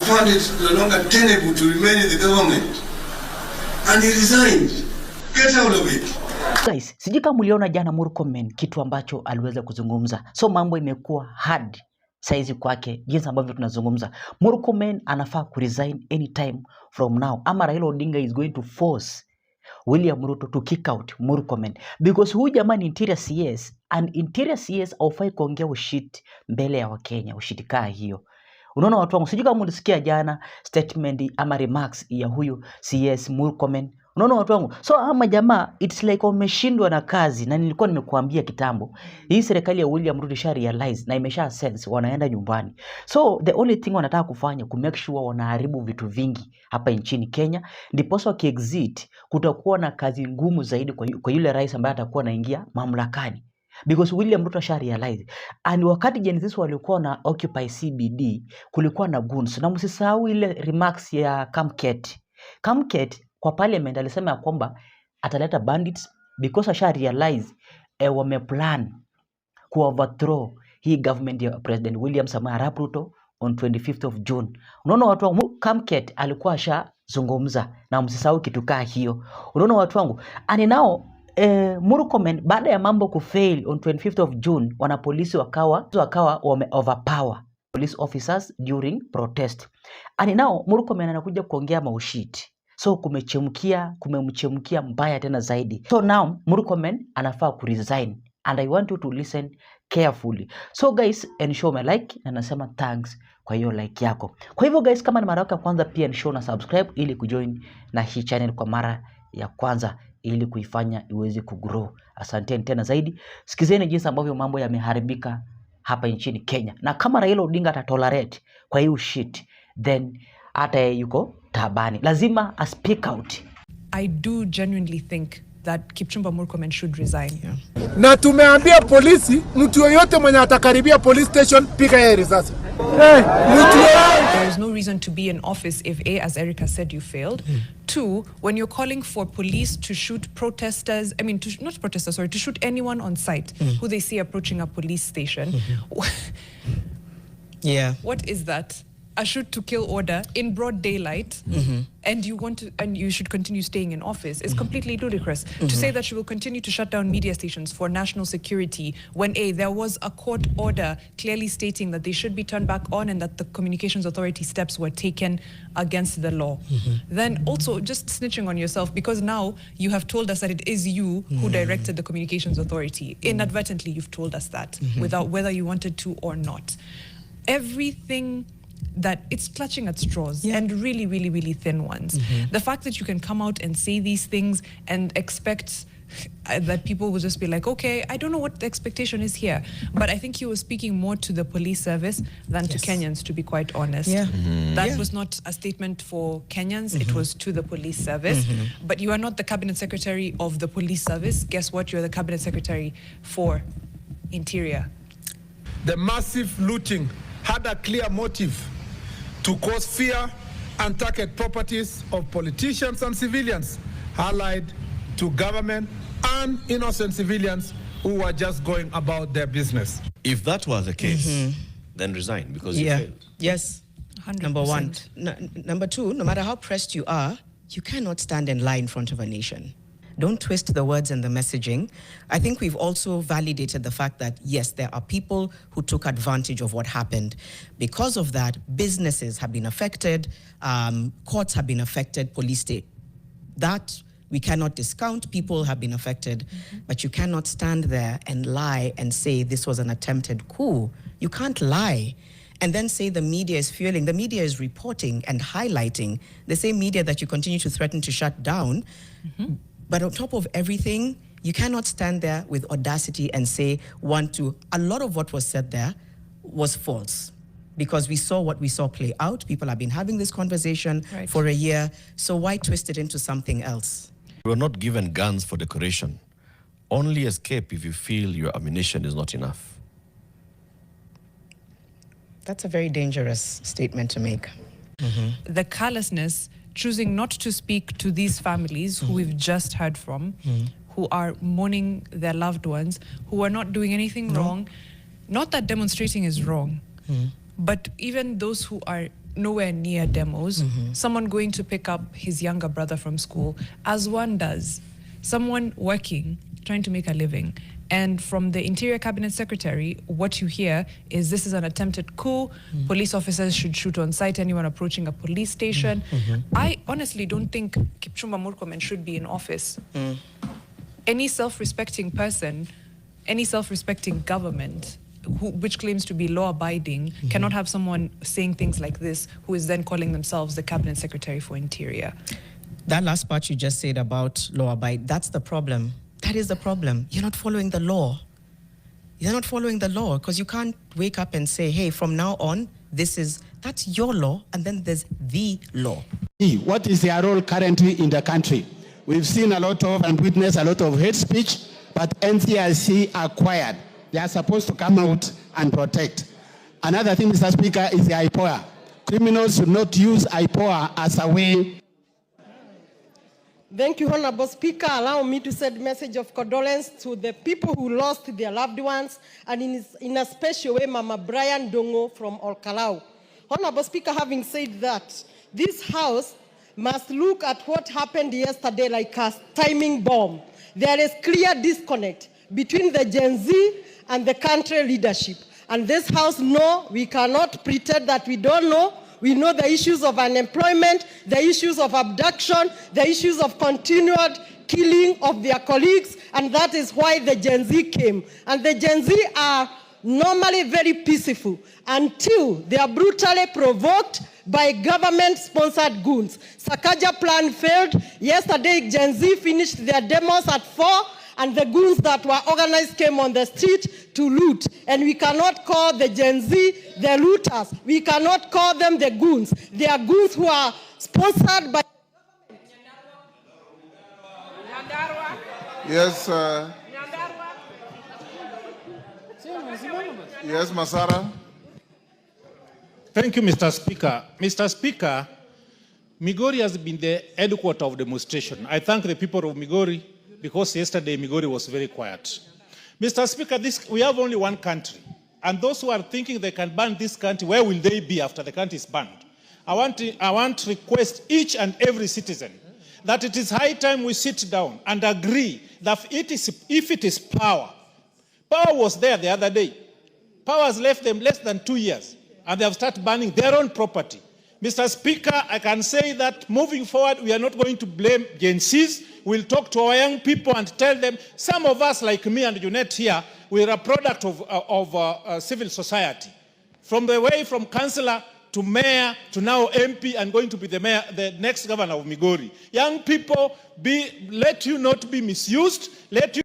found it no longer tenable to remain in the government and he resigned. Get out of it. Guys, sijui kama mliona jana Murkomen kitu ambacho aliweza kuzungumza. So mambo imekuwa hard saizi kwake jinsi ambavyo tunazungumza. Murkomen anafaa kuresign anytime from now. Ama Raila Odinga is going to force William Ruto to kick out Murkomen because huyu jamani interior CS and interior CS haufai kuongea ushit mbele ya Wakenya, ushitikaa hiyo. Unaona watu wangu, sijui kama mlisikia jana statement ama remarks ya huyu CS Murkomen. Unaona watu wangu, so ama jamaa it's like wameshindwa na kazi, na nilikuwa nimekuambia kitambo hii serikali ya William Ruto sha realize na imesha sense wanaenda nyumbani. So the only thing wanataka kufanya ku make sure wanaharibu vitu vingi hapa nchini Kenya, ndiposa wakiexit kutakuwa na kazi ngumu zaidi kwa yule rais ambaye atakuwa anaingia mamlakani. Because William Ruto sha realize. And wakati Genesis walikuwa na Occupy CBD kulikuwa na goons. Na msisahau ile remarks ya Kamket kwa parliament alisema ya kwamba ataleta bandits because asha realize wameplan ku overthrow hii government ya President William Samoei Ruto on 25th of June. Unaona watu wangu, Kamket alikuwa asha zungumza na msisahau kitu kaa hiyo. Unaona watu wangu, and now Murkomen baada ya mambo kufail on 25th of June, wanapolisi wakawa wame overpower police officers during protest. And now Murkomen anakuja kuongea maushit. So kumemchemkia mbaya tena zaidi. So now Murkomen anafaa kuresign and I want you to listen carefully. So guys, ensure my like na nasema thanks kwa hiyo like yako. Kwa hivyo guys, kama ni mara yako ya kwanza pia ensure na subscribe ili kujoin na hii channel kwa mara ya kwanza ili kuifanya iweze kugrow. Asanteni tena zaidi. Sikizeni jinsi ambavyo mambo yameharibika hapa nchini Kenya. Na kama Raila Odinga atatolerate kwa hiyo shit, then hata yuko tabani. Lazima a speak out. I do genuinely think that Kipchumba Murkomen should resign. Yeah. Na tumeambia polisi mtu yoyote mwenye atakaribia police station piga yeye risasi. There is no reason to be in office if A, as Erica said, you failed. Two, when you're calling for police to shoot protesters, not protesters, sorry, to shoot anyone on site who they see approaching a police station. Yeah. What is that? A shoot to kill order in broad daylight, and you should continue staying in office is completely ludicrous. To say that she will continue to shut down media stations for national security when there was a court order clearly stating that they should be turned back on and that the Communications Authority steps were taken against the law. Then also just snitching on yourself because now you have told us that it is you who directed the Communications Authority. Inadvertently, you've told us that without whether you wanted to or not. Everything that it's clutching at straws and really, really, really thin ones. The fact that you can come out and say these things and expect that people will just be like, okay, I don't know what the expectation is here. But I think he was speaking more to the police service than to Kenyans, to be quite honest. That was not a statement for Kenyans, it was to the police service. But you are not the cabinet secretary of the police service. Guess what? You're the cabinet secretary for Interior. The massive looting had a clear motive to cause fear and target properties of politicians and civilians allied to government and innocent civilians who were just going about their business. If that was the case, then resign because you failed. Yes. 100%. Number one. Number two, no matter how pressed you are, you cannot stand and lie in front of a nation. Don't twist the words and the messaging. I think we've also validated the fact that, yes, there are people who took advantage of what happened. Because of that, businesses have been affected, courts have been affected, police state. That we cannot discount. People have been affected, but you cannot stand there and lie and say this was an attempted coup. You can't lie and then say the media is fueling. The media is reporting and highlighting, the same media that you continue to threaten to shut down. But on top of everything, you cannot stand there with audacity and say a lot of what was said there was false. Because we saw what we saw play out. People have been having this conversation for a year. So why twist it into something else? You were not given guns for decoration. Only escape if you feel your ammunition is not enough. That's a very dangerous statement to make. The callousness, choosing not to speak to these families who we've just heard from, who are mourning their loved ones, who are not doing anything wrong. Not that demonstrating is wrong, but even those who are nowhere near demos. Someone going to pick up his younger brother from school, as one does. Someone working, trying to make a living. And from the Interior Cabinet Secretary, what you hear is this is an attempted coup. Police officers should shoot on sight anyone approaching a police station. I honestly don't think Kipchumba Murkomen should be in office. Any self-respecting person, any self-respecting government which claims to be law-abiding cannot have someone saying things like this who is then calling themselves the Cabinet Secretary for Interior. That last part you just said about law-abide, that's the problem. That is the problem. You're not following the law. You're not following the law because you can't wake up and say, hey, from now on, that's your law, and then there's the law. What is their role currently in the country? We've seen a lot of and witnessed a lot of hate speech, but NCRC are quiet. They are supposed to come out and protect. Another thing, Mr. Speaker, is the IPOA. Criminals should not use IPOA as a way. Thank you, Honorable Speaker. Allow me to send a message of condolence to the people who lost their loved ones, and in a special way, Mama Brian Dongo from Olkalau. Honorable Speaker, having said that, this House must look at what happened yesterday like a timing bomb. There is clear disconnect between the Gen Z and the country leadership. And this House knows we cannot pretend that we don't know. We know the issues of unemployment, the issues of abduction, the issues of continued killing of their colleagues, and that is why the Gen Z came. And the Gen Z are normally very peaceful until they are brutally provoked by government-sponsored goons. Sakaja plan failed. Yesterday, Gen Z finished their demos at 4, and the goons that were organized came on the street to loot. And we cannot call the Gen Z the looters. We cannot call them the goons. They are goons who are sponsored by... Yes, yes, Masara. Thank you, Mr. Speaker. Mr. Speaker, Migori has been the headquarter of demonstration. I thank the people of Migori because yesterday Migori was very quiet. Mr. Speaker, we have only one country. And those who are thinking they can ban this country, where will they be after the country is banned? I want to request each and every citizen that it is high time we sit down and agree that if it is power was there the other day. Power has left them less than 2 years, and they have started banning their own property. Mr. Speaker, I can say that moving forward, we are not going to blame Gen Zs. We'll talk to our young people and tell them, some of us, like me and Junette here, we are a product of civil society. From councillor to mayor to now MP and going to be the next governor of Migori. Young people, let you not be misused. Let you